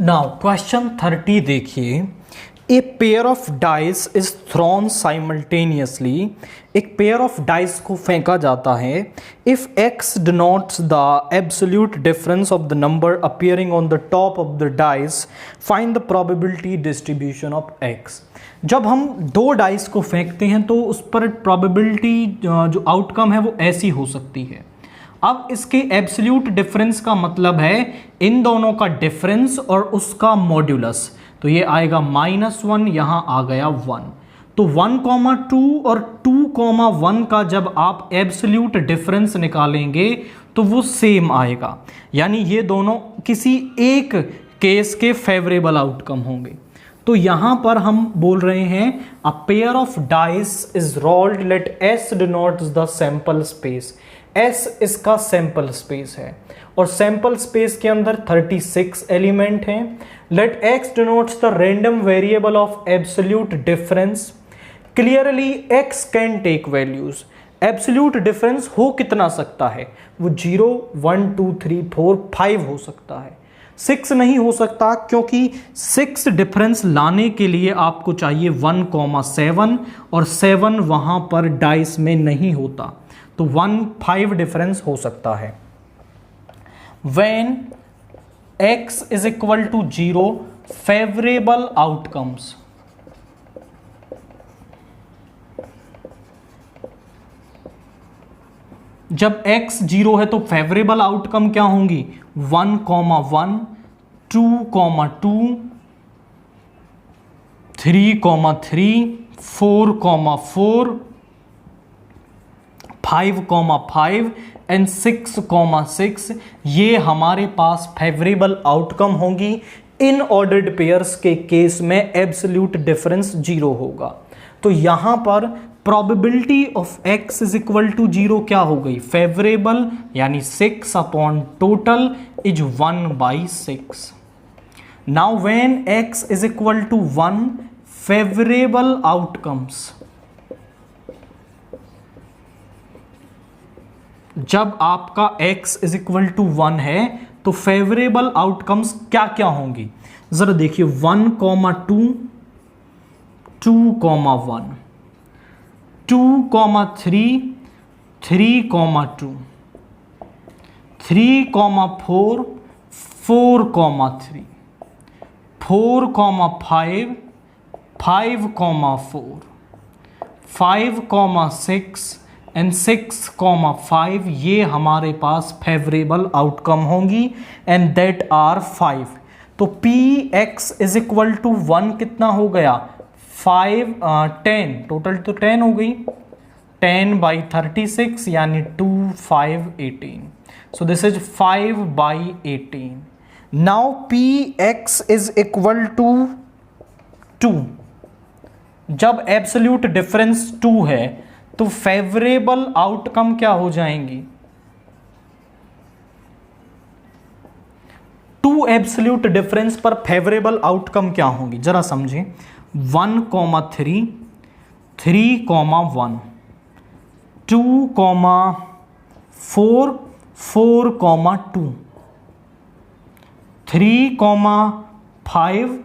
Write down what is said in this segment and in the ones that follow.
Now question 30 देखिए। A pair of dice is throne simultaneously. एक pair of dice को फेंका जाता है। If x denotes the absolute difference of the number appearing on the top of the dice, find the probability distribution of x. जब हम दो dice को फेंकते हैं तो उस पर प्रोबेबिलिटी जो आउटकम है वो ऐसी हो सकती है। अब इसके एब्सोल्यूट डिफरेंस का मतलब है इन दोनों का डिफरेंस और उसका मॉड्यूलस। तो ये आएगा -1, यहां आ गया 1। तो 1,2 और 2,1 का जब आप एब्सोल्यूट डिफरेंस निकालेंगे तो वो सेम आएगा, यानी ये दोनों किसी एक केस के फेवरेबल आउटकम होंगे। तो यहां पर हम बोल रहे हैं a pair of dice is rolled, let S denotes the sample space. S इसका सैंपल स्पेस है और सैंपल स्पेस के अंदर 36 एलिमेंट हैं। Let X denotes the random variable of absolute difference. Clearly X can take values. Absolute difference हो कितना सकता है? वो 0, 1, 2, 3, 4, 5 हो सकता है, 6 नहीं हो सकता, क्योंकि 6 डिफरेंस लाने के लिए आपको चाहिए 1,7 और 7 वहां पर डाइस में नहीं होता, तो 5 डिफरेंस हो सकता है। When x is equal to 0, favorable outcomes। जब x 0 है तो फेवरेबल आउटकम क्या होंगी? 1,1, 2,2, 3,3, 4,4, 5,5 एंड 6,6। ये हमारे पास फेवरेबल आउटकम होंगी। इन ऑर्डर्ड पेयर्स के केस में एब्सोल्यूट डिफरेंस 0 होगा। तो यहां पर probability of x is equal to 0 क्या हो गई? फेवरेबल, यानी 6 upon total is 1/6। Now when x is equal to 1, favourable outcomes. जब आपका x इज इक्वल टू 1 है तो फेवरेबल आउटकम्स क्या क्या होंगी? जरा देखिए, 1,2, 2,1, 2,3, 3,2, 3,4, 4,3, 4,5, 5,4, 5,6 एंड 6,5। ये हमारे पास फेवरेबल आउटकम होंगी एंड दैट आर 5। तो Px इज इक्वल टू 1 कितना हो गया? 5, 10, टोटल तो 10 हो गई, 10/36 यानी 2, 5, 18। So this is 5/18। Now Px is equal to 2। जब एब्सोल्यूट डिफरेंस 2 है तो फेवरेबल आउटकम क्या हो जाएंगी? 2 एब्सोल्यूट डिफरेंस पर फेवरेबल आउटकम क्या होंगी? जरा समझें। 1,3, 3,1, 2,4, 4,2, 3,5,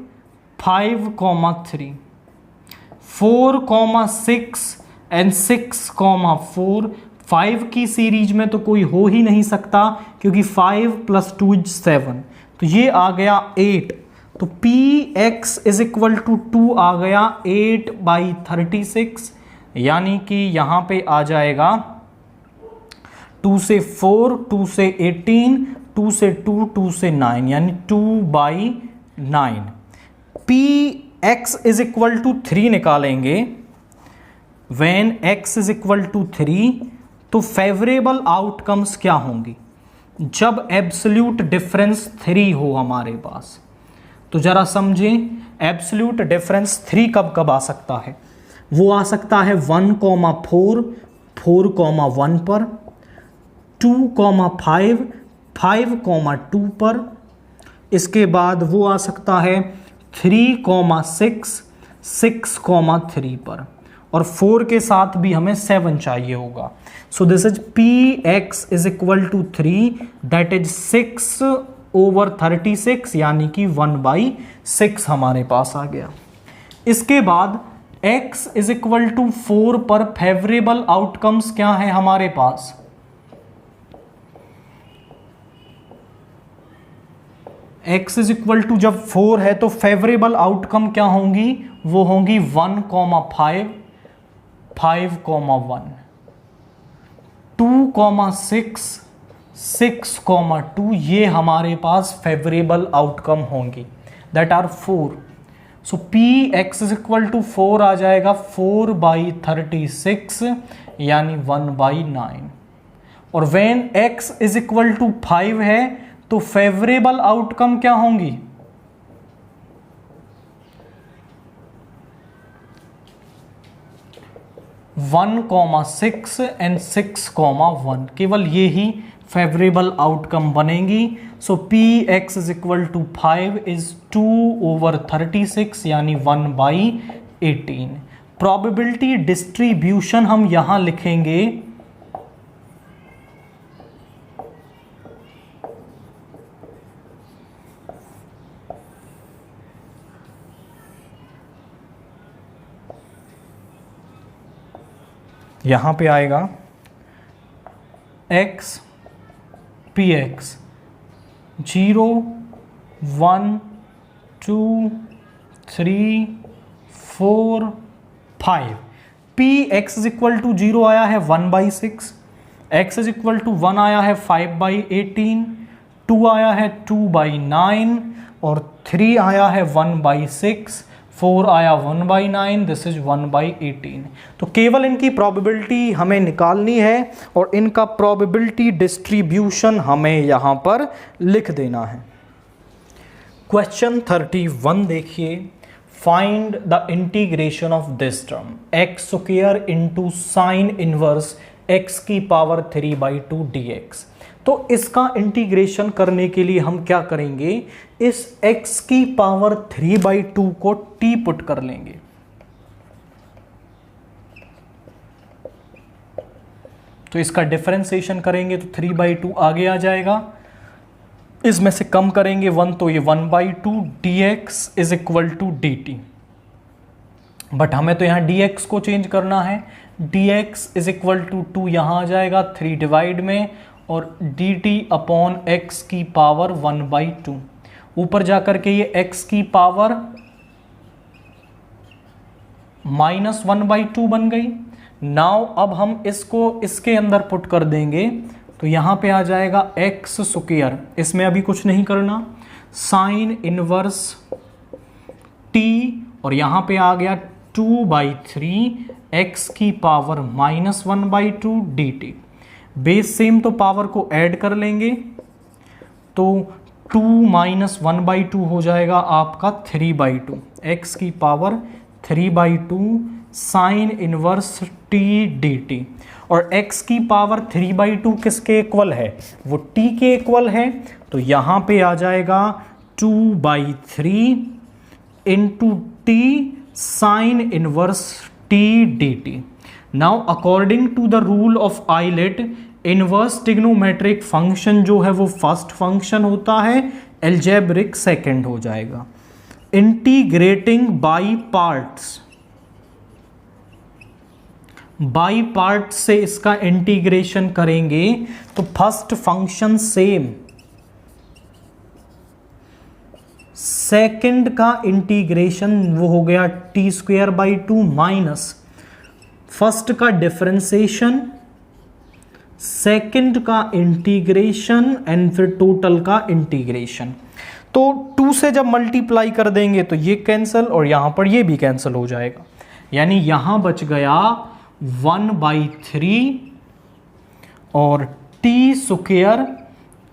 5,3, 4,6 एंड 6,4। 5 की सीरीज में तो कोई हो ही नहीं सकता, क्योंकि 5 + 2 = 7, तो ये आ गया 8। तो Px इज इक्वल टू 2 आ गया 8/36, यानी कि यहां पे आ जाएगा 2 से 4, 2 से 18, 2 से 2, 2 से 9, यानी 2/9। Px इज इक्वल टू 3 निकालेंगे। When x is equal to 3 तो फेवरेबल आउटकम्स क्या होंगी? जब एब्सोल्यूट डिफरेंस 3 हो हमारे पास। तो जरा समझें, एब्सोल्यूट डिफरेंस 3 कब कब आ सकता है? वो आ सकता है 1,4, 4,1 पर, 2,5, 5,2 पर। इसके बाद वो आ सकता है 3,6, 6,3 पर, और 4 के साथ भी हमें 7 चाहिए होगा। So this is Px is equal to 3, that is 6 over 36 यानी कि 1/6 हमारे पास आ गया। इसके बाद x इज इक्वल टू 4 पर फेवरेबल आउटकम्स क्या है हमारे पास? x इज इक्वल टू जब 4 है तो फेवरेबल आउटकम क्या होंगी? वो होंगी 1,5, 5,1, 2,6, 6,2, ये हमारे पास फेवरेबल आउटकम होंगी, that are 4। So P X is equal to 4 आ जाएगा 4/36 यानी 1/9। और when x is equal to 5 है तो फेवरेबल आउटकम क्या होंगी? 1,6 एंड 6,1, केवल ये ही फेवरेबल आउटकम बनेंगी। So P X is equal to 5 is 2/36 यानी 1/18। प्रोबेबिलिटी डिस्ट्रीब्यूशन हम यहां लिखेंगे यहां पे आएगा x P X 0, 1, 2, 3, 4, 5। P X is equal to 0 आया है 1/6, x इज इक्वल टू 1 आया है 5/18, 2 आया है 2/9 और 3 आया है 1/6, 4 आया 1/9, दिस इज 1/18। तो केवल इनकी प्रोबेबिलिटी हमें निकालनी है और इनका प्रोबेबिलिटी डिस्ट्रीब्यूशन हमें यहां पर लिख देना है। क्वेश्चन 31 देखिए, find the integration of this term x square into sine inverse x की पावर 3/2 dx। तो इसका इंटीग्रेशन करने के लिए हम क्या करेंगे? इस x की पावर 3/2 को t पुट कर लेंगे। तो इसका डिफरेंशिएशन करेंगे तो 3/2 आगे आ जाएगा, इसमें से कम करेंगे 1 तो ये 1/2 dx is equal to dt। But हमें तो यहां dx को चेंज करना है, dx इज इक्वल टू 2 यहां आ जाएगा 3 डिवाइड में और dt अपॉन x की पावर 1/2। ऊपर जाकर के ये x की पावर -1/2 बन गई। नाउ अब हम इसको इसके अंदर पुट कर देंगे तो यहां पे आ जाएगा x स्क्वायर, इसमें अभी कुछ नहीं करना, साइन इनवर्स t और यहां पे आ गया 2/3 x की पावर -1/2 dt। बेस सेम तो पावर को ऐड कर लेंगे तो 2 - 1/2 हो जाएगा आपका 3/2 x की power 3/2 sign inverse t dt। और x की पावर 3/2 किसके इक्वल है? वो t के इक्वल है। तो यहां पे आ जाएगा 2/3 into t sine inverse t dt। Now according to the rule of ILATE, inverse trigonometric function जो है वो फर्स्ट फंक्शन होता है, एल्जेब्रिक सेकंड हो जाएगा। Integrating by parts, by part से इसका इंटीग्रेशन करेंगे तो फर्स्ट फंक्शन सेम, सेकंड का इंटीग्रेशन वो हो गया t²/2 माइनस फर्स्ट का डिफरेंशिएशन, सेकंड का इंटीग्रेशन एंड फिर टोटल का इंटीग्रेशन। तो 2 से जब मल्टीप्लाई कर देंगे तो ये कैंसिल और यहां पर ये भी कैंसिल हो जाएगा, यानी यहां बच गया 1/3 और t²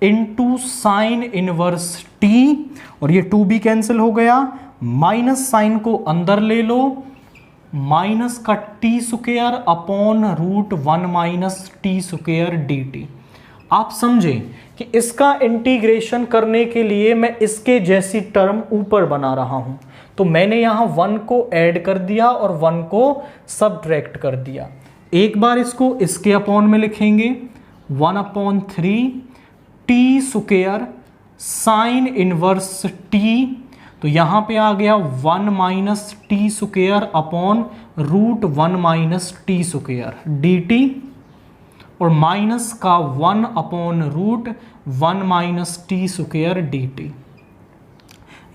into sine inverse t और ये 2 भी कैंसिल हो गया, माइनस साइन को अंदर ले लो, माइनस का t² अपॉन √1 - t² dt। आप समझे कि इसका इंटीग्रेशन करने के लिए मैं इसके जैसी टर्म ऊपर बना रहा हूं, तो मैंने यहां 1 को ऐड कर दिया और 1 को सबट्रैक्ट कर दिया। एक बार इसको इसके अपॉन में लिखेंगे 1/3 t² साइन इनवर्स टी, तो यहां पे आ गया 1 minus T square upon root 1 minus T square D T, और माइनस का 1 upon root 1 minus T square D T.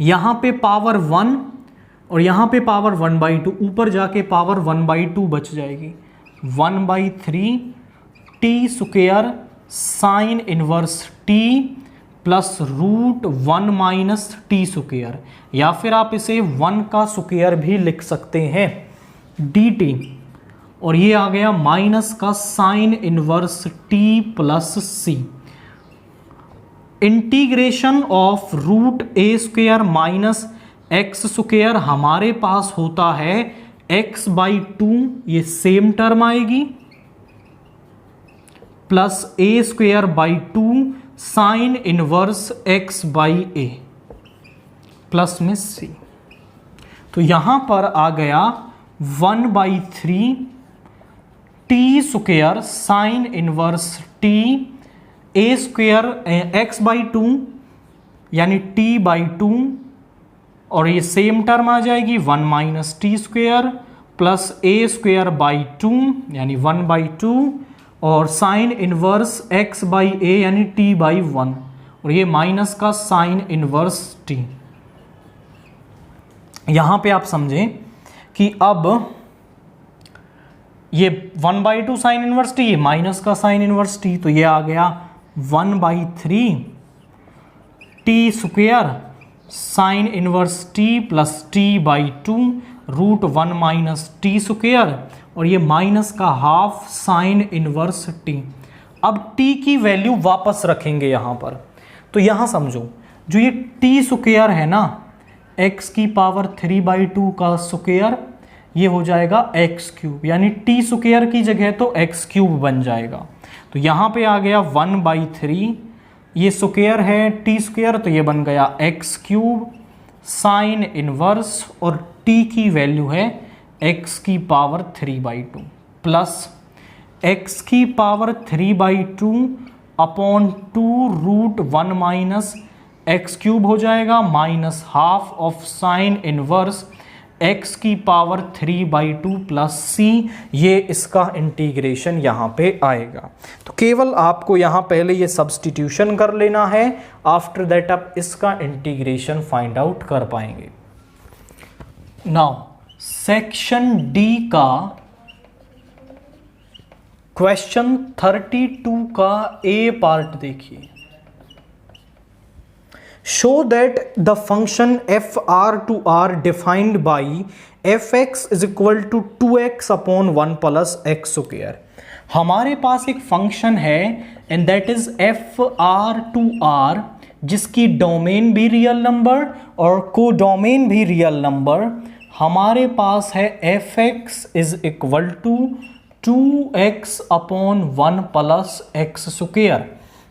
यहां पे पावर 1 और यहां पे पावर 1/2, ऊपर जाके पावर 1/2 बच जाएगी। 1/3 T square sine inverse T plus root 1 minus T square, या फिर आप इसे 1 का स्क्वायर भी लिख सकते हैं डी टी, और ये आ गया माइनस का sine inverse T plus C. Integration of root A square minus X square हमारे पास होता है x/2, ये सेम टर्म आएगी, plus A square by 2 sine inverse x/a plus में c। तो यहां पर आ गया 1/3 T square sine inverse T A square x/2 यानी t/2, और ये सेम टर्म आ जाएगी 1 minus T square plus A square by 2 यानी 1/2, और साइन इनवर्स x/a यानी t/1, और ये माइनस का साइन इनवर्स t। यहां पे आप समझें कि अब ये 1/2 साइन इनवर्स t, ये माइनस का साइन इनवर्स t, तो ये आ गया 1/3 T square sine inverse t plus t/2 root 1 minus T square, और ये माइनस का हाफ साइन इनवर्स t। अब t की वैल्यू वापस रखेंगे यहां पर, तो यहां समझो जो ये t स्क्वायर है ना, x की पावर 3/2 का स्क्वायर, ये हो जाएगा x3, यानी t स्क्वायर की जगह तो x3 बन जाएगा। तो यहां पे आ गया 1/3, ये स्क्वायर है टी स्क्वायर, तो ये बन गया x3 साइन इनवर्स, और t की वैल्यू है x की पावर 3/2 प्लस x की power 3/2 upon 2 root 1 minus x3 हो जाएगा, minus half of sine inverse x की पावर 3/2 प्लस c, ये इसका इंटीग्रेशन यहाँ पे आएगा। तो केवल आपको यहाँ पहले ये सब्स्टिट्यूशन कर लेना है, आफ्टर दैट आप इसका इंटीग्रेशन फाइंड आउट कर पाएंगे। नाउ सेक्शन डी का क्वेश्चन 32 का ए पार्ट देखिए। Show that the function fr to r defined by fx is equal to 2x upon 1 plus x square। हमारे पास एक फंक्शन है and that is fr to r, जिसकी domain भी real number और को डोमेन भी रियल नंबर। हमारे पास है fx is equal to 2x upon 1 plus x square,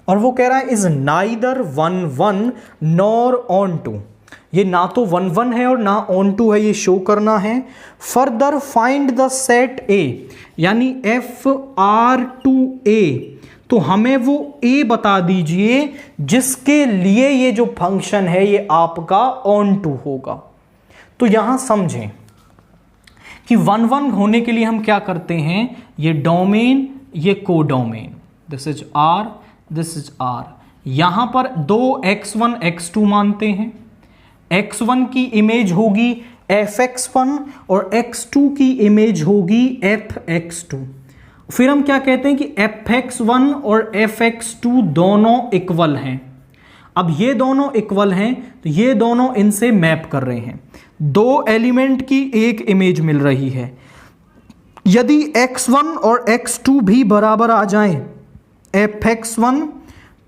और वो कह रहा है is neither 1 nor onto, ये ना तो 1 है और ना ऑन टू है, ये शो करना है। फर्दर फाइंड द सेट ए, यानी FR to A, तो हमें वो A बता दीजिए जिसके लिए ये जो फंक्शन है ये आपका ऑन टू होगा। तो यहां समझें कि 1 होने के लिए हम क्या करते हैं, ये डोमेन ये codomain, this is R, this is R। यहां पर दो x1 x2 मानते हैं, x1 की इमेज होगी fx1 और x2 की इमेज होगी fx2। फिर हम क्या कहते हैं कि fx1 और fx2 दोनों इक्वल हैं। अब ये दोनों इक्वल हैं तो ये दोनों इनसे मैप कर रहे हैं, दो एलिमेंट की एक इमेज मिल रही है। यदि x1 और x2 भी बराबर आ जाएं, fx1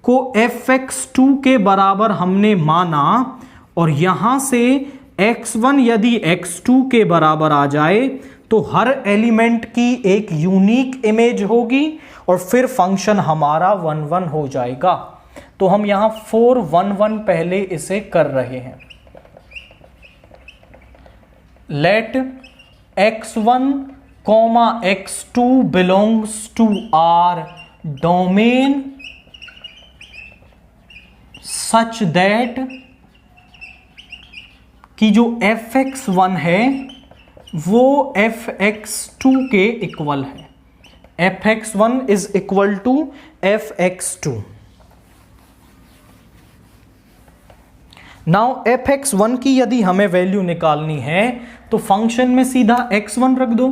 को fx2 के बराबर हमने माना, और यहां से x1 यदि x2 के बराबर आ जाए तो हर एलिमेंट की एक यूनिक इमेज होगी और फिर फंक्शन हमारा 1 हो जाएगा। तो हम यहां 4 1 पहले इसे कर रहे हैं। Let x1, x2 belongs to R domain such that कि जो fx1 है वो fx2 के इक्वल है, fx1 is equal to fx2। Now fx1 की यदि हमें वैल्यू निकालनी है तो फंक्शन में सीधा x1 रख दो,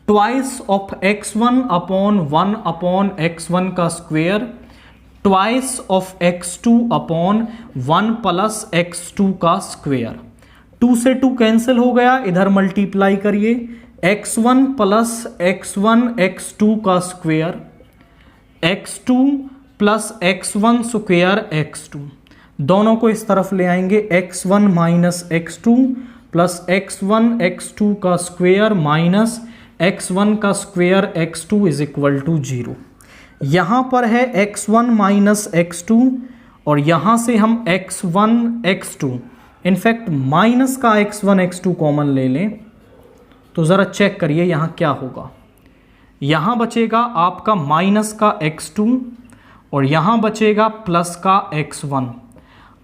twice of x1 upon 1 upon x1 का square, twice of x2 upon 1 plus x2 का स्क्वेयर। 2 से 2 कैंसिल हो गया, इधर मल्टीप्लाई करिए, x1 प्लस x1 x2 का square, x2 plus x1 square x2, दोनों को इस तरफ ले आएंगे, x1 minus x2 plus x1 x2 का स्क्वेयर माइनस x1 का square x2 is equal to 0। यहां पर है x1 माइनस x2 और यहां से हम x1 x2, इनफैक्ट माइनस का x1 x2 कॉमन ले लें तो ज़रा चेक करिए यहां क्या होगा। यहां बचेगा आपका माइनस का x2 और यहां बचेगा प्लस का x1।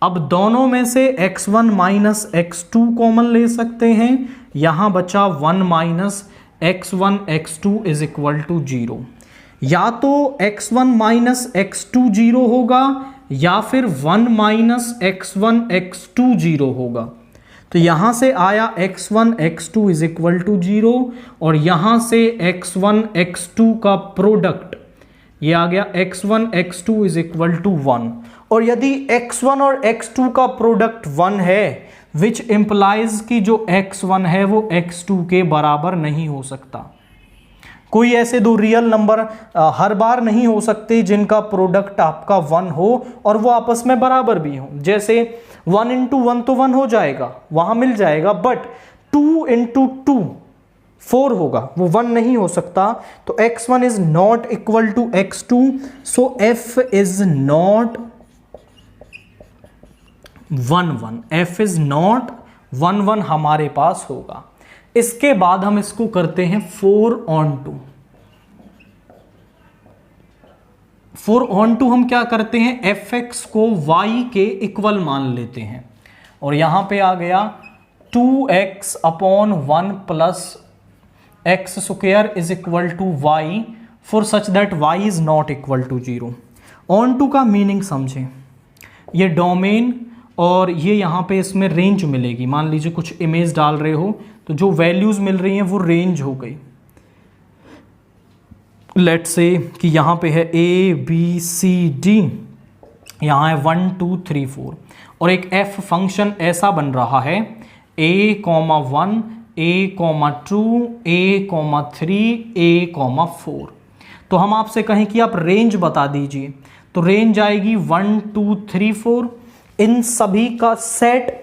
अब दोनों में से x1 माइनस x2 कॉमन ले सकते हैं, यहां बचा 1 minus x1 x2 is equal to 0। या तो x1 माइनस x2 0 होगा या फिर 1 माइनस x1 x2 0 होगा। तो यहां से आया x1 x2 is equal to 0 और यहां से x1 x2 का प्रोडक्ट ये आ गया x1 x2 is equal to 1। और यदि x1 और x2 का प्रोडक्ट 1 है विच इंप्लाइज कि जो x1 है वो x2 के बराबर नहीं हो सकता। कोई ऐसे दो रियल नंबर हर बार नहीं हो सकते जिनका प्रोडक्ट आपका 1 हो और वो आपस में बराबर भी हो। जैसे 1 इंटू 1 तो 1 हो जाएगा, वहां मिल जाएगा, बट 2 इंटू 2 4 होगा, वो 1 नहीं हो सकता। तो x1 is not equal to x2, so f is not 1 1, f is not 1 1 हमारे पास होगा। इसके बाद हम इसको करते हैं 4 on 2। 4 on 2 हम क्या करते हैं, fx को y के इक्वल मान लेते हैं और यहां पे आ गया 2x upon 1 plus x square is equal to y for such that y is not equal to 0। Onto का मीनिंग समझें, ये डोमेन और ये यहाँ पे इसमें रेंज मिलेगी। मान लीजिए कुछ इमेज डाल रहे हो तो जो वैल्यूज़ मिल रही हैं वो रेंज हो गई। लेट्स से कि यहाँ पे है A B C D, यहाँ है 1 2 3 4 और एक f फंक्शन ऐसा बन रहा है a, 1 a, 2 a, 3 a, 4। तो हम आपसे कहें कि आप रेंज बता दीजिए तो रेंज आएगी 1 2 3 4 इन सभी का सेट।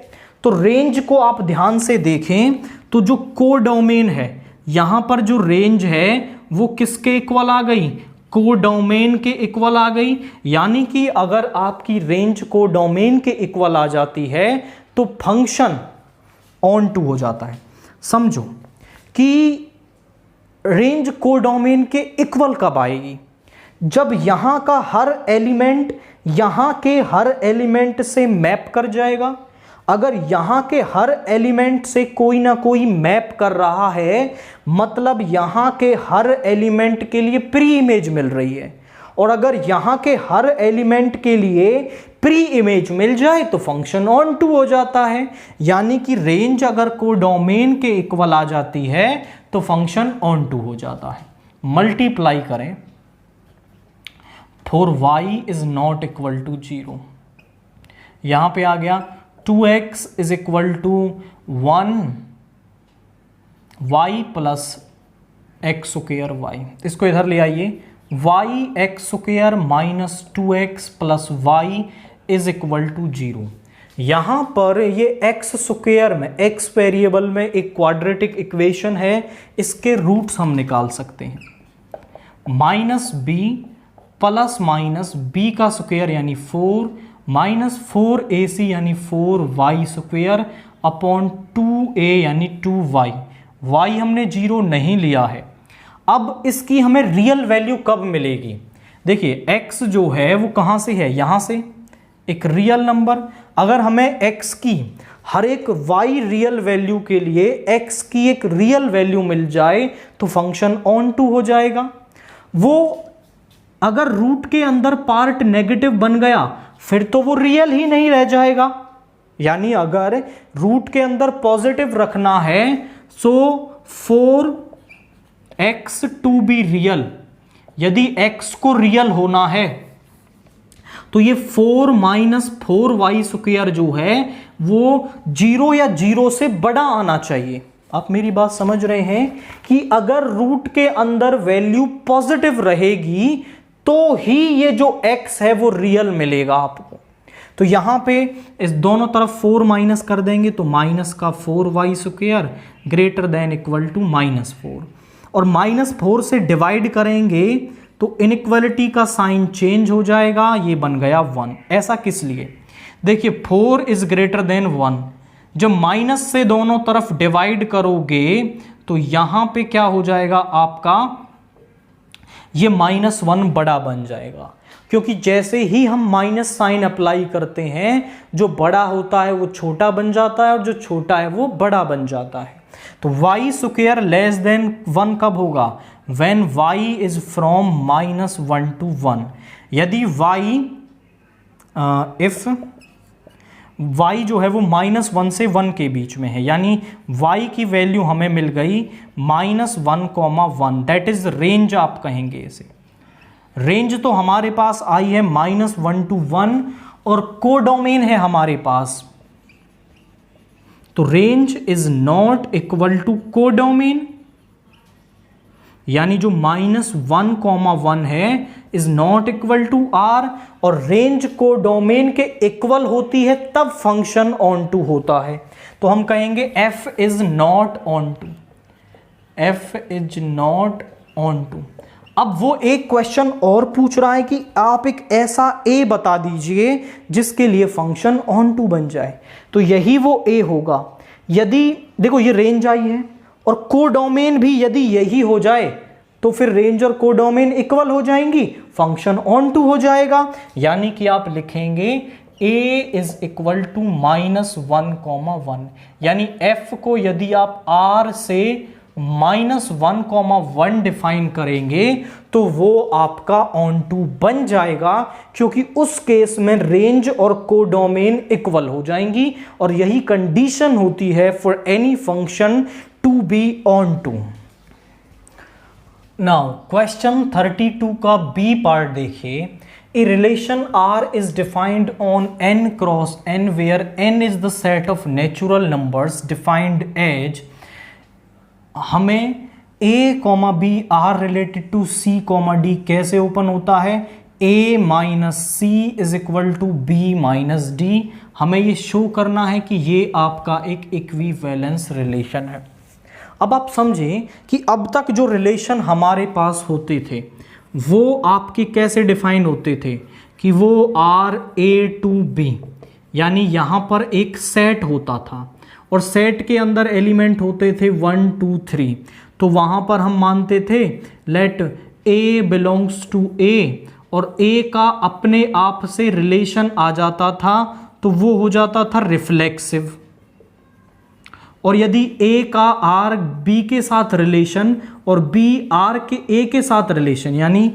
तो रेंज को आप ध्यान से देखें तो जो कोडोमेन है यहां पर जो रेंज है वो किसके इक्वल आ गई, कोडोमेन के इक्वल आ गई। यानी कि अगर आपकी रेंज कोडोमेन के इक्वल आ जाती है तो फंक्शन ऑन टू हो जाता है। समझो कि रेंज कोडोमेन के इक्वल कब आएगी, जब यहां का हर एलिमेंट यहां के हर एलिमेंट से मैप कर जाएगा। अगर यहां के हर एलिमेंट से कोई ना कोई मैप कर रहा है मतलब यहां के हर एलिमेंट के लिए प्री इमेज मिल रही है, और अगर यहां के हर एलिमेंट के लिए प्री इमेज मिल जाए तो फंक्शन ऑन टू हो जाता है। यानी कि रेंज अगर कोडोमेन के इक्वल आ जाती है तो फंक्शन ऑन टू हो जाता है। मल्टीप्लाई करें, for y is not equal to 0, यहां पे आ गया 2x is equal to 1 y plus X square y। इसको इधर ले आइए, y X square minus 2x plus y is equal to 0। यहां पर ये x स्क्वायर में x वेरिएबल में एक क्वाड्रेटिक इक्वेशन है, इसके रूट्स हम निकाल सकते हैं। Minus b plus minus b का स्क्वायर यानी 4 माइनस 4ac यानी 4y स्क्वायर अपॉन 2a यानी 2y। y हमने 0 नहीं लिया है। अब इसकी हमें रियल वैल्यू कब मिलेगी, देखिए x जो है वो कहाँ से है, यहाँ से एक रियल नंबर। अगर हमें x की हर एक y रियल वैल्यू के लिए x की एक रियल वैल्यू मिल जाए तो फंक्शन ऑन टू हो जाएगा। वो अगर रूट के अंदर पार्ट नेगेटिव बन गया फिर तो वो रियल ही नहीं रह जाएगा। यानी अगर रूट के अंदर पॉजिटिव रखना है so for x to be real, यदि x को रियल होना है तो ये 4 माइनस 4y स्क्वायर जो है वो 0 या 0 से बड़ा आना चाहिए। आप मेरी बात समझ रहे हैं कि अगर रूट के अंदर वैल्यू पॉजिटिव रहेगी तो ही ये जो x है वो रियल मिलेगा आपको। तो यहां पे इस दोनों तरफ 4 माइनस कर देंगे तो माइनस का 4y square greater than equal to -4, और -4 से डिवाइड करेंगे तो इनइक्वालिटी का साइन चेंज हो जाएगा, ये बन गया 1। ऐसा किस लिए? देखिए 4 इज ग्रेटर देन 1, जब माइनस से दोनों तरफ डिवाइड करोगे तो यहां पे क्या हो जाएगा आपका, ये -1 बड़ा बन जाएगा, क्योंकि जैसे ही हम माइनस साइन अप्लाई करते हैं जो बड़ा होता है वो छोटा बन जाता है और जो छोटा है वो बड़ा बन जाता है। तो y स्क्वायर लेस देन 1 कब होगा? when y is from -1 to 1। यदि इफ y जो है वो -1 से 1 के बीच में है, यानी y की वैल्यू हमें मिल गई -1,1, दैट इज रेंज आप कहेंगे इसे। रेंज तो हमारे पास आई है -1 to 1 और कोडोमेन है हमारे पास, तो range is not equal to codomain, यानी जो -1,1 है is not equal to r, और रेंज को डोमेन के इक्वल होती है तब फंक्शन ऑन टू होता है। तो हम कहेंगे f is not onto, f is not onto. अब वो एक क्वेश्चन और पूछ रहा है कि आप एक ऐसा a बता दीजिए जिसके लिए फंक्शन ऑन टू बन जाए, तो यही वो a होगा। यदि देखो ये रेंज आई है और कोडोमेन भी यदि यही हो जाए तो फिर रेंज और कोडोमेन इक्वल हो जाएंगी, फंक्शन ऑन टू हो जाएगा। यानी कि आप लिखेंगे a इज इक्वल टू -1,1, यानी f को यदि आप r से -1,1 डिफाइन करेंगे तो वो आपका ऑन टू बन जाएगा, क्योंकि उस केस में रेंज और कोडोमेन इक्वल हो जाएंगी, और यही कंडीशन होती है for any function to be onto. Now question 32 का बी पार्ट देखिए। A relation R is defined on n cross n where n is the set of natural numbers defined as, हमें a, b r related to c, d कैसे open होता है? a minus c is equal to b minus d। हमें ये show करना है कि ये आपका एक इक्विवेलेंस रिलेशन है। अब आप समझें कि अब तक जो रिलेशन हमारे पास होते थे वो आपके कैसे डिफाइन होते थे कि वो RA to B, यानी यहाँ पर एक सेट होता था और सेट के अंदर एलिमेंट होते थे 1 2 3, तो वहाँ पर हम मानते थे let A belongs to A, और A का अपने आप से रिलेशन आ जाता था तो वो हो जाता था रिफ्लेक्सिव। और यदि A का R B के साथ रिलेशन और B R के A के साथ रिलेशन, यानी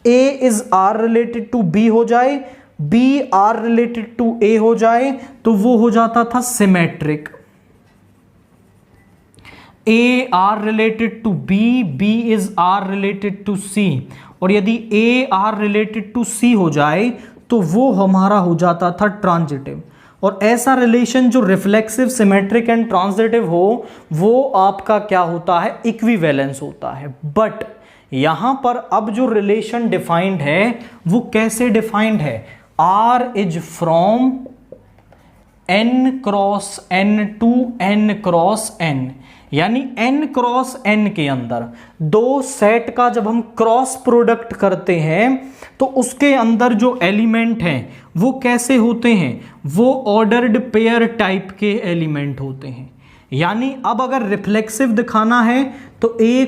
A is R related to B हो जाए, B R related to A हो जाए, तो वो हो जाता था symmetric. A R related to B, B is R related to C, और यदि A R related to C हो जाए तो वो हमारा हो जाता था ट्रांजिटिव। और ऐसा रिलेशन जो रिफ्लेक्सिव, सिमेट्रिक एंड ट्रांजिटिव हो वो आपका क्या होता है? इक्विवेलेंस होता है। बट यहां पर अब जो रिलेशन डिफाइंड है वो कैसे डिफाइंड है? R is from n cross n to n cross n, यानी n क्रॉस n के अंदर दो सेट का जब हम क्रॉस प्रोडक्ट करते हैं तो उसके अंदर जो एलिमेंट हैं वो कैसे होते हैं? वो ऑर्डर्ड पेयर टाइप के एलिमेंट होते हैं। यानी अब अगर रिफ्लेक्सिव दिखाना है तो A,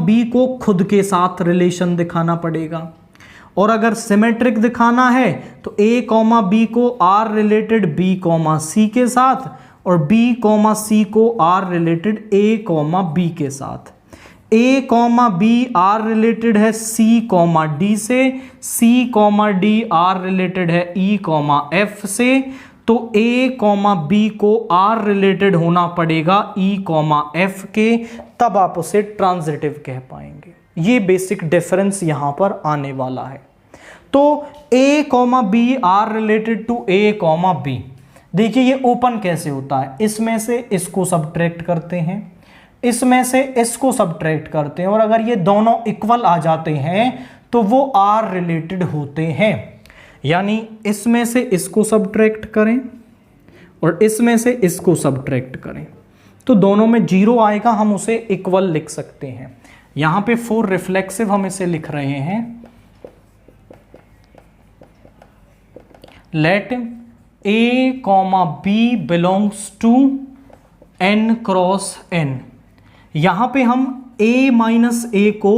B को खुद के साथ रिलेशन दिखाना पड़ेगा, और अगर सिमेट्रिक दिखाना है तो a कॉमा बी को r related b comma C के साथ और b कॉमा सी को r related a comma b के साथ। a comma B r related है c कॉमा d से, c comma d r related है e कॉमा f से, तो a कॉमा b को r रिलेटेड होना पड़ेगा e कॉमा f के, तब आप उसे ट्रांजिटिव कह पाएंगे। ये बेसिक डिफरेंस यहां पर आने वाला है। तो a comma B R related to a comma B, देखिए ये ओपन कैसे होता है, इसमें से इसको सब्ट्रैक्ट करते हैं, इसमें से इसको सब्ट्रैक्ट करते हैं, और अगर ये दोनों इक्वल आ जाते हैं तो वो आर रिलेटेड होते हैं। यानी इसमें से इसको सब्ट्रैक्ट करें और इसमें से इसको सब्ट्रैक्ट करें तो दोनों में 0 आएगा, हम उसे इक्वल लिख सकते हैं। यहां पे 4 रिफ्लेक्सिव हम इसे लिख रहे हैं, let a comma B belongs to n cross n। यहां पे हम a माइनस ए को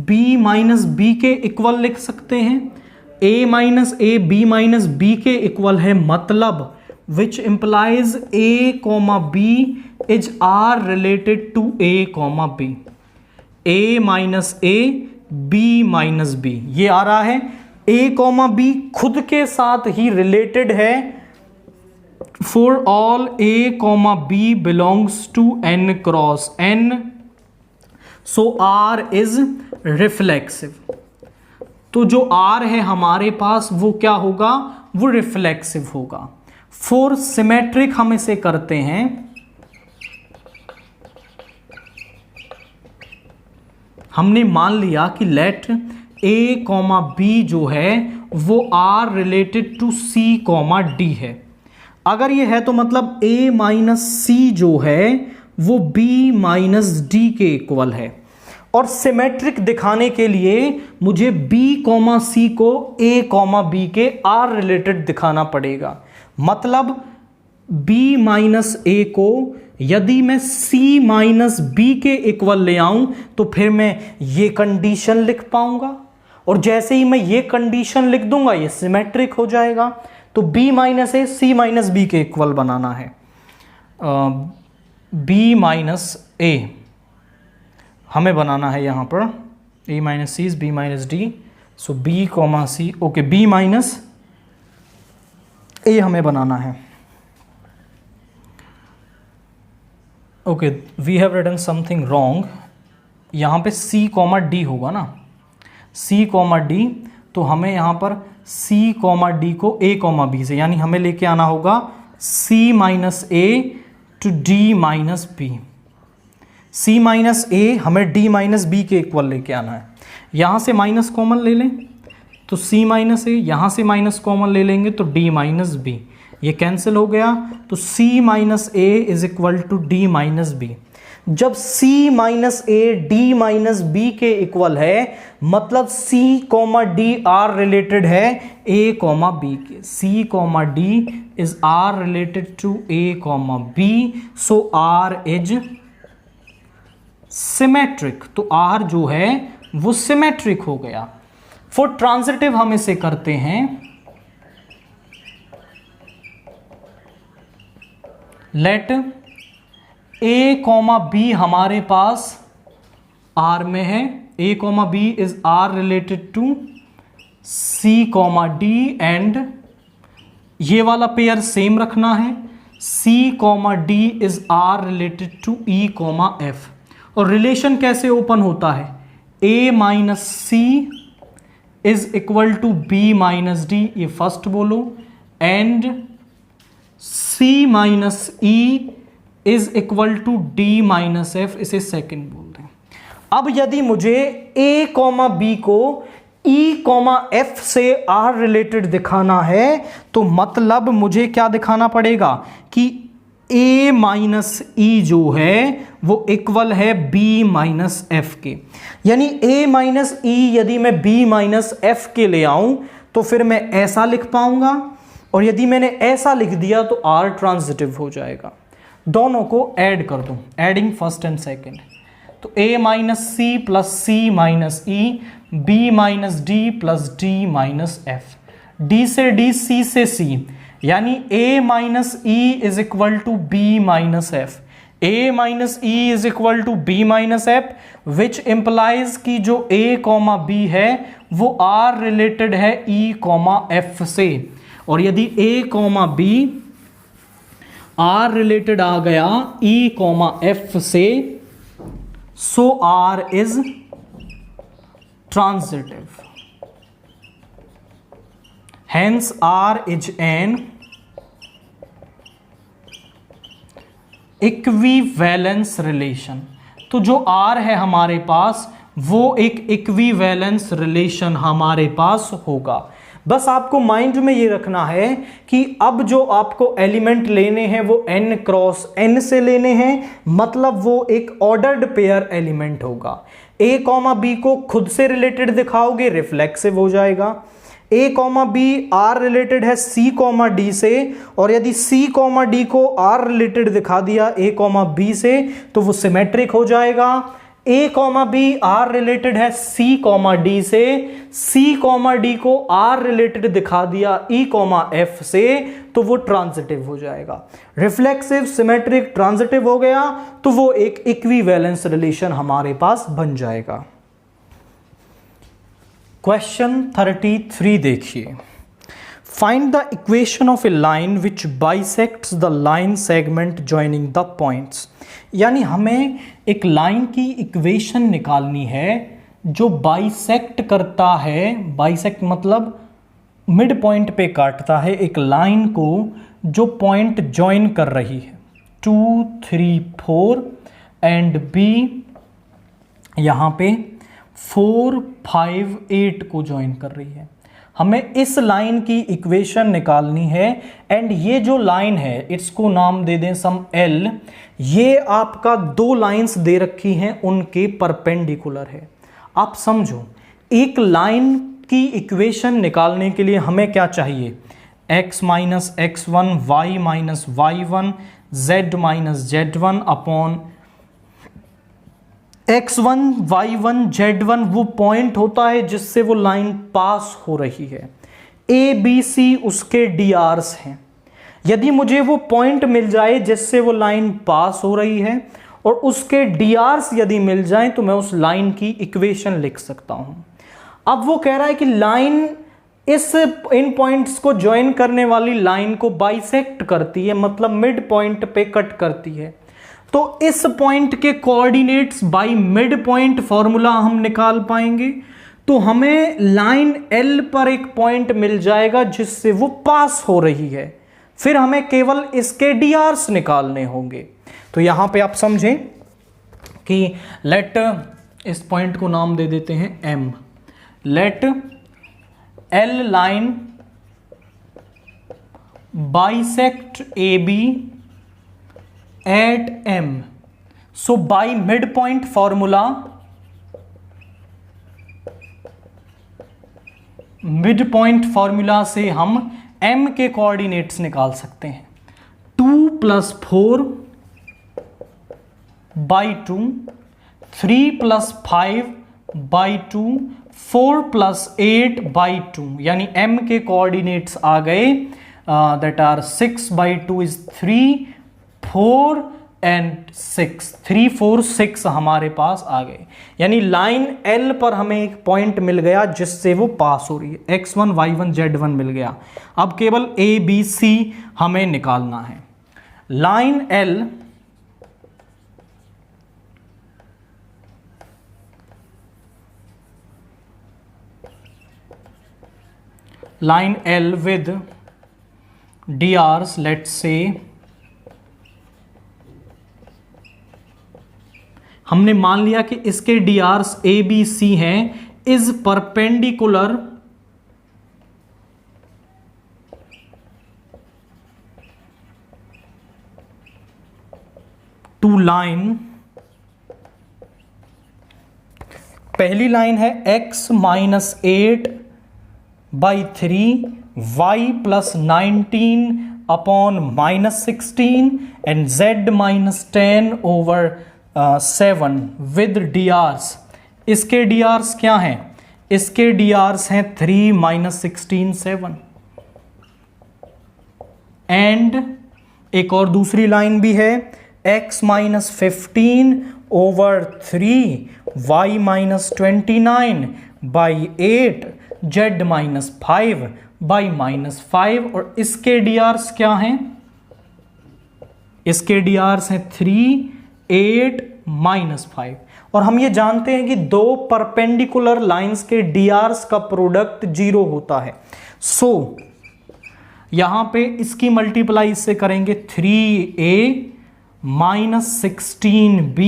b माइनस बी के इक्वल लिख सकते हैं। a minus A b minus B के इक्वल है, मतलब which implies a comma B is R related to a comma B. a minus A b minus B, ये आ रहा है a कॉमा बी खुद के साथ ही रिलेटेड है for all a comma B belongs to n cross n, so r is reflexive. तो जो r है हमारे पास वो क्या होगा, वो रिफ्लेक्सिव होगा। फॉर सिमेट्रिक हम इसे करते हैं, हमने मान लिया कि लेट a कॉमा बी जो है वो r related to c comma d है। अगर ये है तो मतलब a माइनस सी जो है वो b माइनस d के इक्वल है, और सिमेट्रिक दिखाने के लिए मुझे b कॉमा सी को a कॉमा b के r रिलेटेड दिखाना पड़ेगा। मतलब b माइनस a को यदि मैं c माइनस b के इक्वल ले आऊं तो फिर मैं ये कंडीशन लिख पाऊंगा, और जैसे ही मैं ये कंडीशन लिख दूंगा ये सिमेट्रिक हो जाएगा। तो b माइनस ए सी माइनस बी के इक्वल बनाना है, b माइनस ए हमें बनाना है यहाँ पर, a minus C is b minus D, so b comma C, okay b minus A हमें बनाना है। Okay we have written something wrong, यहाँ पे c कॉमा डी होगा ना, c कॉमा डी, तो हमें यहाँ पर c कॉमा डी को a कॉमा बी से, यानी हमें लेके आना होगा c minus A to d minus B. c minus A हमें d माइनस बी के इक्वल लेके आना है। यहाँ से माइनस कॉमन ले लें तो c माइनस ए, यहाँ से माइनस कॉमन ले लेंगे तो d माइनस बी, ये कैंसिल हो गया, तो c minus A is equal to d minus B. जब c minus A D minus B के इक्वल है, मतलब c comma D R related है a कॉमा बी के, c comma D is R related to a comma B, so r is symmetric. तो r जो है वो सिमेट्रिक हो गया। फॉर ट्रांजिटिव हम इसे करते हैं, लेट a कॉमा बी हमारे पास r में है, a comma B is r related to c comma D, and ये वाला पेयर सेम रखना है, c comma D is r related to e comma f। और रिलेशन कैसे ओपन होता है, a minus C is equal to b minus D, ये first बोलो, and c minus E is equal to d minus F, इसे second बोल दें। अब यदि मुझे a कॉमा बी को e कॉमा एफ से r रिलेटेड दिखाना है तो मतलब मुझे क्या दिखाना पड़ेगा कि a माइनस ई जो है वो इक्वल है b माइनस एफ के। यानी a माइनस ई यदि मैं b माइनस एफ के ले आऊं तो फिर मैं ऐसा लिख पाऊंगा, और यदि मैंने ऐसा लिख दिया तो r ट्रांजिटिव हो जाएगा। दोनों को ऐड कर दूं, एडिंग फर्स्ट एंड सेकंड, तो a minus C plus C minus E, b minus D plus D minus F, d से d, c से c, यानी a minus E is equal to b minus F, a minus E is equal to b minus F, which implies कि जो a comma b है वो r related है e comma f से, और यदि a comma b r related आ गया e comma f से, सो r is transitive, hence r is an equivalence relation. तो जो R है हमारे पास वो एक इक्विवेलेंस रिलेशन हमारे पास होगा। बस आपको माइंड में ये रखना है कि अब जो आपको एलिमेंट लेने हैं वो n क्रॉस n से लेने हैं, मतलब वो एक ऑर्डर्ड पेयर एलिमेंट होगा। a कॉमा b को खुद से रिलेटेड दिखाओगे, रिफ्लेक्सिव हो जाएगा। a comma B R related है c कॉमा डी से, और यदि c कॉमा डी को r रिलेटेड दिखा दिया a कॉमा बी से तो वो सिमेट्रिक हो जाएगा। a comma B R related है c कॉमा डी से, c कॉमा डी को r रिलेटेड दिखा दिया e कॉमा f से, तो वो ट्रांजिटिव हो जाएगा। रिफ्लेक्सिव, सिमेट्रिक, ट्रांजिटिव हो गया तो वो एक इक्विवेलेंस रिलेशन हमारे पास बन जाएगा। क्वेश्चन 33 देखिए, find the equation of A line which bisects the line segment joining the points. यानी हमें एक लाइन की इक्वेशन निकालनी है जो बाइसेक्ट करता है, बाइसेक्ट मतलब मिड पॉइंट पे काटता है एक लाइन को जो पॉइंट जॉइन कर रही है 2, 3, 4 एंड बी यहाँ पे 4, 5, 8 को ज्वाइन कर रही है। हमें इस लाइन की इक्वेशन निकालनी है एंड ये जो लाइन है इसको नाम दे दें सम L। ये आपका दो लाइंस दे रखी हैं, उनके परपेंडिकुलर है। आप समझो, एक लाइन की इक्वेशन निकालने के लिए हमें क्या चाहिए, x minus x1, y minus y1, z minus z1 upon x1, y1, z1 वो पॉइंट होता है जिससे वो लाइन पास हो रही है। a, b, c उसके drs हैं। यदि मुझे वो पॉइंट मिल जाए जिससे वो लाइन पास हो रही है और उसके drs यदि मिल जाए तो मैं उस लाइन की इक्वेशन लिख सकता हूं। अब वो कह रहा है कि लाइन इन पॉइंट्स को ज्वाइन करने वाली लाइन को बाइसेक्ट करती है, मतलब मिड पॉइंट पे कट करती है। तो इस पॉइंट के coordinates by mid point formula हम निकाल पाएंगे। तो हमें लाइन L पर एक पॉइंट मिल जाएगा जिससे वो पास हो रही है, फिर हमें केवल इसके drs निकालने होंगे। तो यहां पे आप समझें कि लेट इस पॉइंट को नाम दे देते हैं M। Let L line bisect AB at M। So by midpoint formula, midpoint formula से हम M के कोऑर्डिनेट्स निकाल सकते हैं। 2 + 4 by 2, 3 + 5 by 2, 4 + 8 by 2, यानी M के कोऑर्डिनेट्स आ गए that are 6 by 2 is 3, 4 and 6, 3, 4, 6 हमारे पास आ गए। यानी लाइन L पर हमें एक पॉइंट मिल गया जिससे वो पास हो रही है, x1, y1, z1 मिल गया। अब केवल a, b, c हमें निकालना है। Line L with drs, let's say हमने मान लिया कि इसके drs a, b, c हैं, इज परपेंडिकुलर टू लाइन। पहली लाइन है x minus 8 by 3, y plus 19 upon minus 16 and z minus 10 over 7 with D R's, इसके डी आर्स क्या हैं? इसके डी आर्स हैं 3 माइनस 16 7। एंड एक और दूसरी लाइन भी है, x minus 15 over 3 y minus 29 by 8 z minus 5 by minus 5। और इसके डी आर्स क्या हैं? इसके डी आर्स हैं 3 8 माइनस 5। और हम ये जानते हैं कि दो परपेंडिकुलर लाइंस के डी आर्स का प्रोडक्ट 0 होता है। सो यहां पे इसकी मल्टीप्लाई इससे करेंगे 3a माइनस 16b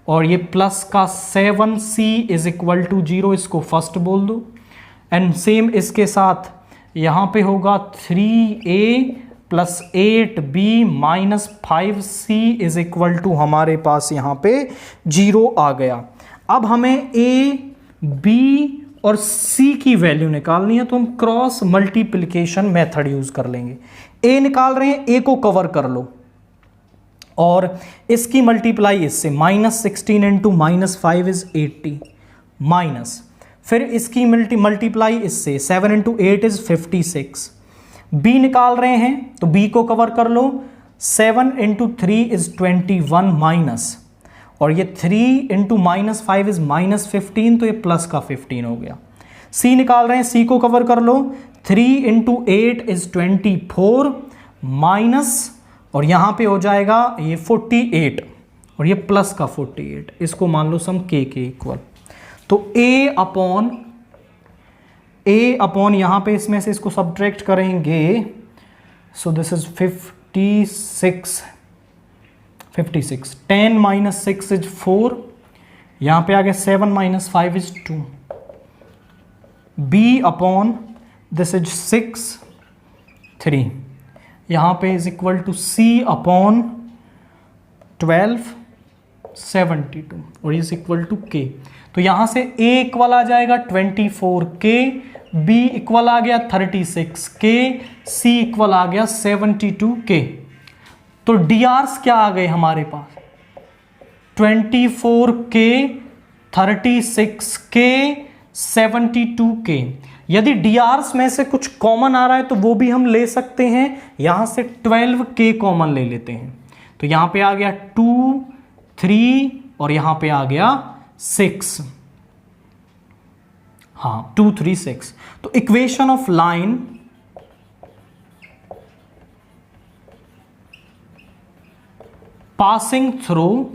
और ये प्लस का 7c इज इक्वल टू 0, इसको फर्स्ट बोल दो। एंड सेम इसके साथ यहां पे होगा 3a plus 8b minus 5c is equal to हमारे पास यहां पे 0 आ गया। अब हमें a, b और c की वैल्यू निकालनी है, तो हम क्रॉस मल्टीप्लिकेशन मेथड यूज कर लेंगे। a निकाल रहे हैं, a को कवर कर लो और इसकी मल्टीप्लाई इससे minus 16 into minus 5 is 80 minus, फिर इसकी मल्टीप्लाई इससे 7 इंटू 8 इज 56। b निकाल रहे हैं तो b को कवर कर लो, 7 इंटू 3 इज 21 माइनस, और ये 3 इंटू माइनस 5 इज माइनस 15, तो ये प्लस का 15 हो गया। c निकाल रहे हैं, c को कवर कर लो, 3 इंटू 8 इज 24 माइनस, और यहां पे हो जाएगा ये 48 और ये प्लस का 48, इसको मान लो सम k के इक्वल। तो a अपॉन यहां पे इसमें से इसको सब्ट्रैक्ट करेंगे, so this is 56 10 minus 6 is 4, यहां पे आ गया 7 minus 5 is 2, b upon this is 6 3, यहां पे is equal to c upon 12 72 और इज इक्वल टू k। तो यहां से a इक्वल आ जाएगा 24k, b इक्वल आ गया 36k, c इक्वल आ गया 72k। तो डी आर्स क्या आ गए हमारे पास? 24k, 36k, 72k। यदि डी आर्स में से कुछ कॉमन आ रहा है तो वो भी हम ले सकते हैं, यहां से 12k कॉमन ले लेते हैं, तो यहां पे आ गया 2 3 और यहां पे आ गया 6, हाँ 2 3 6। तो equation of line passing through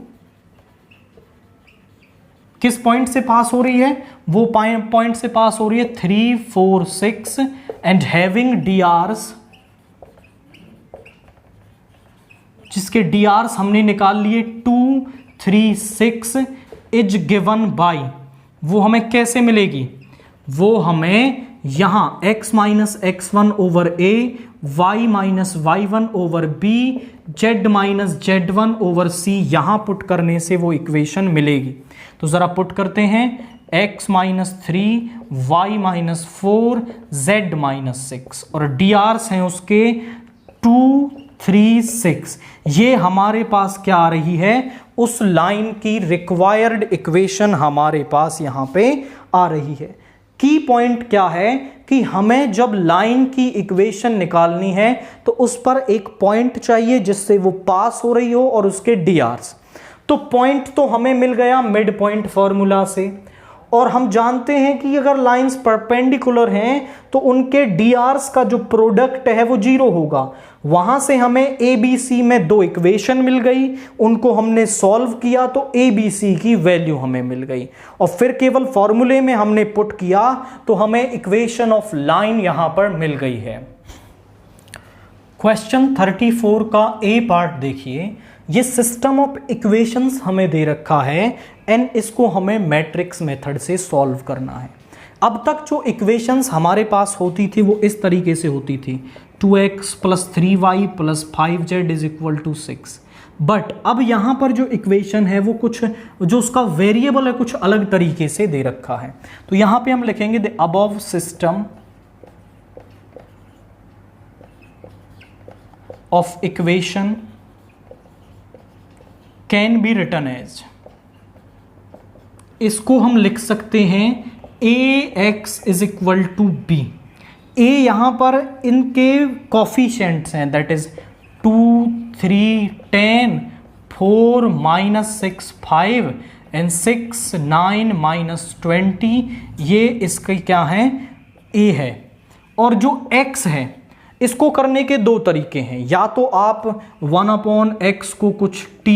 किस पॉइंट से पास हो रही है? वो पॉइंट से पास हो रही है 3 4 6 एंड हैविंग डी आर्स, जिसके डी आर्स हमने निकाल लिए 2 3 6 इज गिवन बाय, वो हमें कैसे मिलेगी? वो हमें यहां x minus x1 over a, y minus y1 over b, z minus z1 over c, यहां पुट करने से वो इक्वेशन मिलेगी। तो जरा पुट करते हैं, x minus 3 y minus 4 z minus 6 और डी आर्स हैं उसके 2 3 6। ये हमारे पास क्या आ रही है? उस लाइन की रिक्वायर्ड इक्वेशन हमारे पास यहां पे आ रही है। की पॉइंट क्या है कि हमें जब लाइन की इक्वेशन निकालनी है तो उस पर एक पॉइंट चाहिए जिससे वो पास हो रही हो और उसके डी आर्स। तो पॉइंट तो हमें मिल गया मिड पॉइंट फॉर्मूला से, और हम जानते हैं कि अगर लाइंस परपेंडिकुलर हैं तो उनके डी आर्स का जो प्रोडक्ट है वो 0 होगा। वहां से हमें ABC में दो इक्वेशन मिल गई, उनको हमने सॉल्व किया तो ABC की वैल्यू हमें मिल गई, और फिर केवल फॉर्मूले में हमने पुट किया तो हमें इक्वेशन ऑफ लाइन यहां पर मिल गई है। क्वेश्चन 34 का ए पार्ट देखिए, ये सिस्टम ऑफ इक्वेशंस हमें दे रखा है एंड इसको हमें मैट्रिक्स मेथड से सॉल्व करना है। अब तक जो इक्वेशंस हमारे पास होती थी वो इस तरीके से होती थी, 2x plus 3y plus 5z is equal to 6। But अब यहां पर जो इक्वेशन है वो कुछ जो उसका वेरिएबल है कुछ अलग तरीके से दे रखा है। तो यहां पे हम लिखेंगे the above system of equation can be written as, इसको हम लिख सकते हैं ax is equal to B. A यहां पर इनके कॉफिशिएंट्स हैं, दैट इज 2 3 10 4 -6 5 एंड 6 9 -20, ये इसके क्या है, ए है। और जो x है इसको करने के दो तरीके हैं, या तो आप 1/x को कुछ t,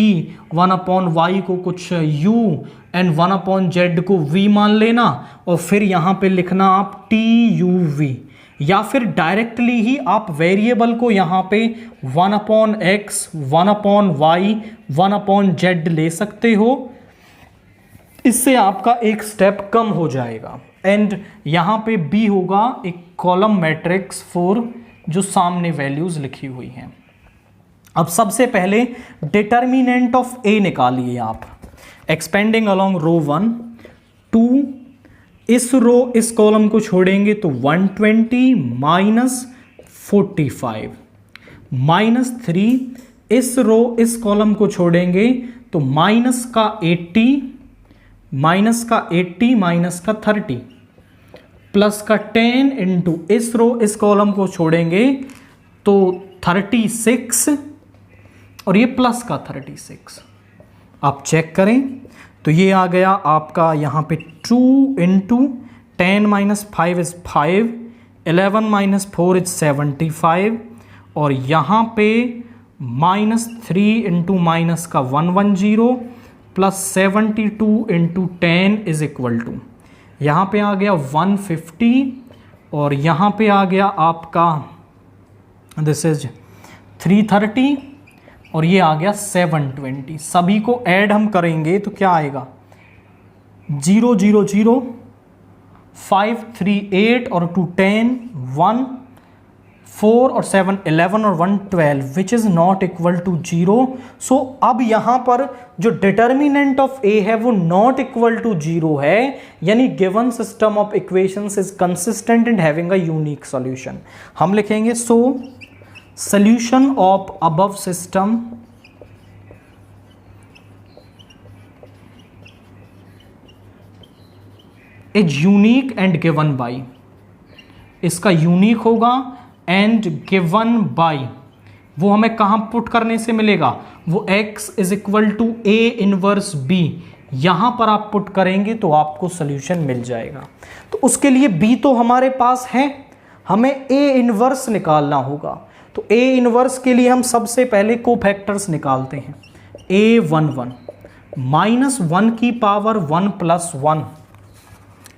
1/y को कुछ u एंड 1/z को v मान लेना और फिर यहां पे लिखना आप tuv, या फिर डायरेक्टली ही आप वेरिएबल को यहां पे 1/x 1/y 1/z ले सकते हो। इससे आपका एक स्टेप कम हो जाएगा। एंड यहां पे b होगा एक कॉलम मैट्रिक्स फॉर जो सामने वैल्यूज लिखी हुई हैं। अब सबसे पहले डिटर्मिनेंट ऑफ a निकालिए आप। एक्सपेंडिंग अलोंग रो 1 2, इस रो इस कॉलम को छोड़ेंगे तो 120 -45 -3, इस रो इस कॉलम को छोड़ेंगे तो माइनस का 80 माइनस का 30 प्लस का 10 इंटू इस रो इस कॉलम को छोड़ेंगे तो 36 और ये प्लस का 36। आप चेक करें तो ये आ गया आपका यहाँ पे 2 इंटू 10 - 5 इज 5, 11 - 4 इज 75 और यहाँ पे -3 इंटू माइनस का 110 plus 72 into 10 is equal to, यहाँ पे आ गया 150 और यहाँ पे आ गया आपका दिस इज 330 और ये आ गया 720। सभी को ऐड हम करेंगे तो क्या आएगा 0 0 0 5 3 8 और 2 10 1 4 और 7 11 और 1 12 which is not equal to 0। So अब यहां पर जो डिटर्मिनेंट ऑफ a है वो नॉट इक्वल टू 0 है, यानी given system of equations is consistent and having a unique solution. हम लिखेंगे so solution of above system is unique and given by, इसका यूनिक होगा एंड गिवन बाय, वो हमें कहां पुट करने से मिलेगा, वो x is equal to a inverse b, यहां पर आप पुट करेंगे तो आपको सोल्यूशन मिल जाएगा। तो उसके लिए b तो हमारे पास है, हमें a इनवर्स निकालना होगा। तो a इनवर्स के लिए हम सबसे पहले कोफैक्टर्स निकालते हैं। a11 -1 की पावर 1 + 1,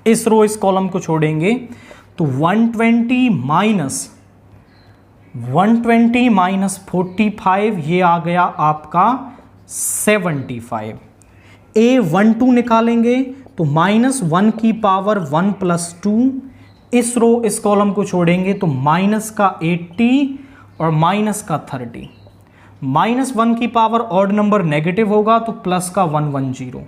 इस रो इस कॉलम को छोड़ेंगे तो 120 -45 ये आ गया आपका 75। a12 निकालेंगे तो -1 की पावर 1 + 2, इस रो इस कॉलम को छोड़ेंगे तो माइनस का 80 और माइनस का 30, -1 की पावर ऑड नंबर नेगेटिव होगा तो प्लस का 110।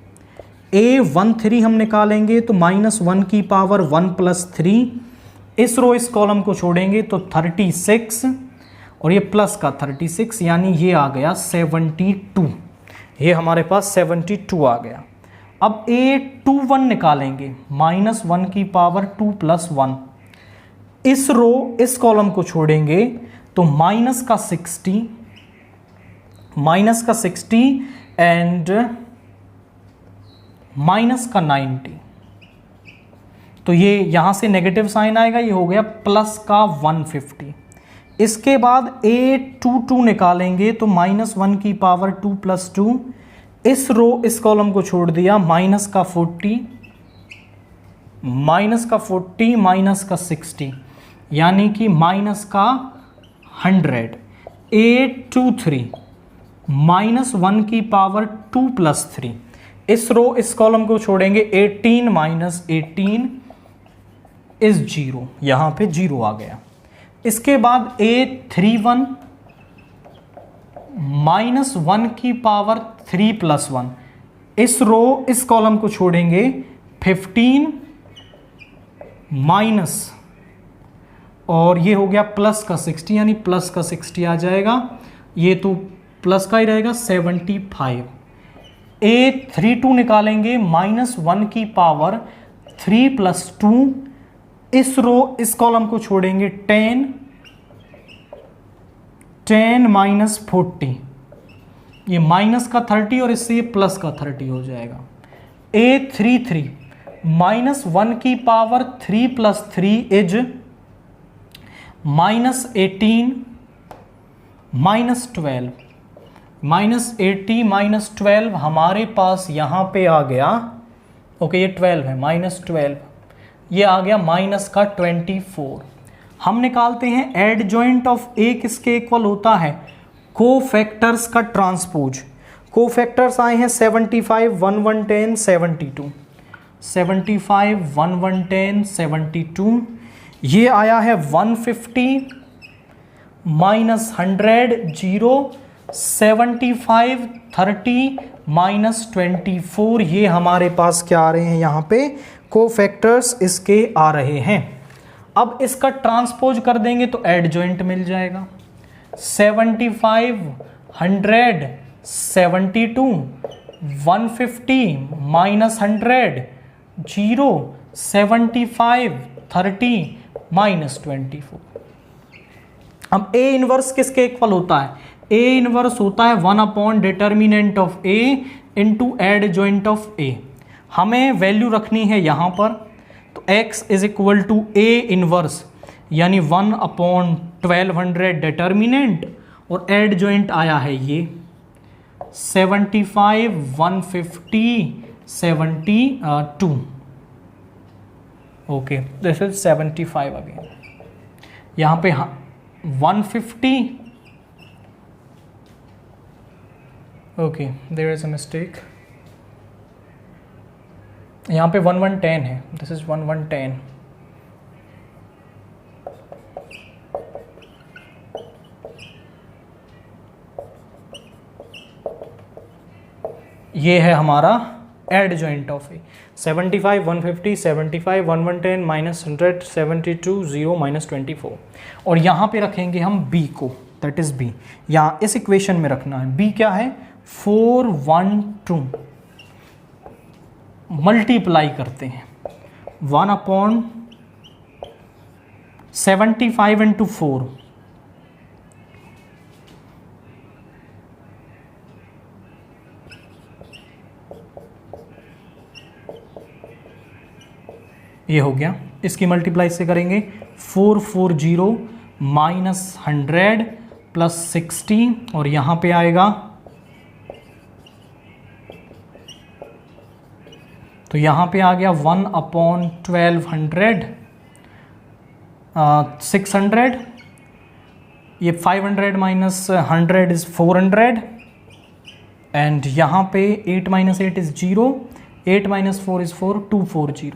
a13 हम निकालेंगे तो -1 की पावर 1 + 3, इस रो इस कॉलम को छोड़ेंगे तो 36 और ये प्लस का 36, यानी ये आ गया 72, ये हमारे पास 72 आ गया। अब a21 निकालेंगे, -1 की पावर 2 + 1, इस रो इस कॉलम को छोड़ेंगे तो माइनस का 60 एंड माइनस का 90, तो ये यहां से नेगेटिव साइन आएगा, ये हो गया प्लस का 150। इसके बाद a22 निकालेंगे तो -1 की पावर 2 + 2, इस रो इस कॉलम को छोड़ दिया, माइनस का 40 माइनस का 60, यानी कि माइनस का 100। a23 -1 की पावर 2 + 3, इस रो इस कॉलम को छोड़ेंगे, 18 - 18 इज 0, यहां पे 0 आ गया। इसके बाद a31 -1 की पावर 3 + 1, इस रो इस कॉलम को छोड़ेंगे, 15 माइनस और ये हो गया प्लस का 60, यानी प्लस का 60 आ जाएगा, ये तो प्लस का ही रहेगा 75। A32 निकालेंगे -1 की पावर 3 + 2, इस कॉलम को छोड़ेंगे 10 -40, ये माइनस का 30 और इससे ये प्लस का 30 हो जाएगा। A33 -1 की पावर 3 + 3 इज -18 -12, -80 -12 हमारे पास यहां पे आ गया, ओके ये 12 है, -12 ये आ गया माइनस का 24। हम निकालते हैं एडजॉइंट ऑफ ए किसके इक्वल होता है, कोफैक्टर्स का ट्रांसपोज। कोफैक्टर्स आए हैं 75 1 110 72, 75 1 110 72, ये आया है 150 -100 0, 75 30 -24, ये हमारे पास क्या आ रहे हैं, यहाँ पे कोफैक्टर्स इसके आ रहे हैं। अब इसका ट्रांसपोज कर देंगे तो एडजॉइंट मिल जाएगा। 75 100 72, 150 -100 0, 75 30 -24। अब ए इनवर्स किसके इक्वल होता है, ए इनवर्स होता है 1 determinant of A into adjoint of A. हमें वैल्यू रखनी है यहां पर, तो x is equal to A inverse यानी 1/1200 डिटर्मिनेंट, और एडजॉइंट आया है ये 75 150 72, ओके दिस इज 75 अगेन, यहां पे 150, okay there is a mistake, यहाँ पे 1110 है, दिस इज 1110, ये है हमारा एडजॉइंट ऑफ ए। 75 150 75 1110 -100 72 0 -24, और यहाँ पे रखेंगे हम b को, दैट इज b, यहाँ इस इक्वेशन में रखना है। b क्या है 412, मल्टीप्लाई करते हैं 1/75 × 4, ये हो गया। इसकी मल्टीप्लाई से करेंगे 440 -100 + 60, और यहाँ पे आएगा, तो यहाँ पे आ गया 1/1200 600, ये 500 -100 इज 400, एंड यहाँ पे 8 - 8 इज 0, 8 - 4 इज 4 240।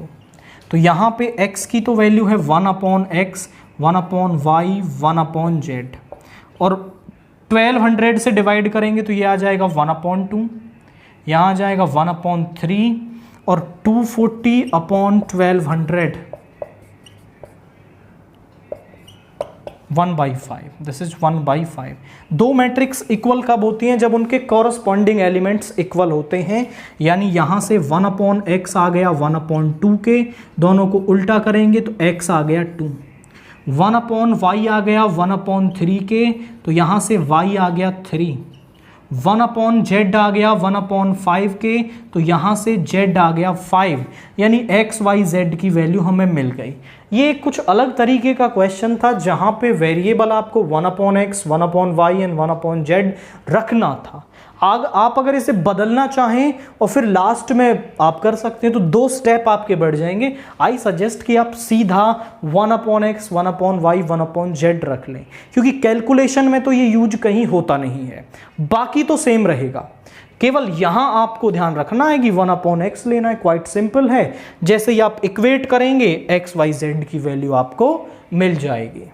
तो यहाँ पे x की तो वैल्यू है 1/x 1/y 1/z, और 1200 से डिवाइड करेंगे तो ये आ जाएगा 1/2, यहाँ आ जाएगा 1/3, और 240/1200 1/5, दिस इज 1/5। दो मैट्रिक्स इक्वल कब होती हैं, जब उनके कॉरस्पॉन्डिंग एलिमेंट्स इक्वल होते हैं, यानी यहां से 1/x आ गया 1/2 के, दोनों को उल्टा करेंगे तो x आ गया 2, 1/y आ गया 1/3 के, तो यहां से y आ गया 3, 1/z आ गया 1/5 के, तो यहाँ से z आ गया 5, यानी x y z की वैल्यू हमें मिल गई। ये कुछ अलग तरीके का क्वेश्चन था जहाँ पे वेरिएबल आपको 1/x 1/y एंड 1/z रखना था। आप अगर इसे बदलना चाहें और फिर लास्ट में आप कर सकते हैं तो 2 स्टेप आपके बढ़ जाएंगे। आई सजेस्ट कि आप सीधा 1/x 1/y 1/z रख लें, क्योंकि कैलकुलेशन में तो ये यूज कहीं होता नहीं है, बाकी तो सेम रहेगा। केवल यहां आपको ध्यान रखना है कि 1/x लेना है, क्वाइट सिंपल है। जैसे ही आप इक्वेट करेंगे x y z की वैल्यू आपको मिल जाएगी।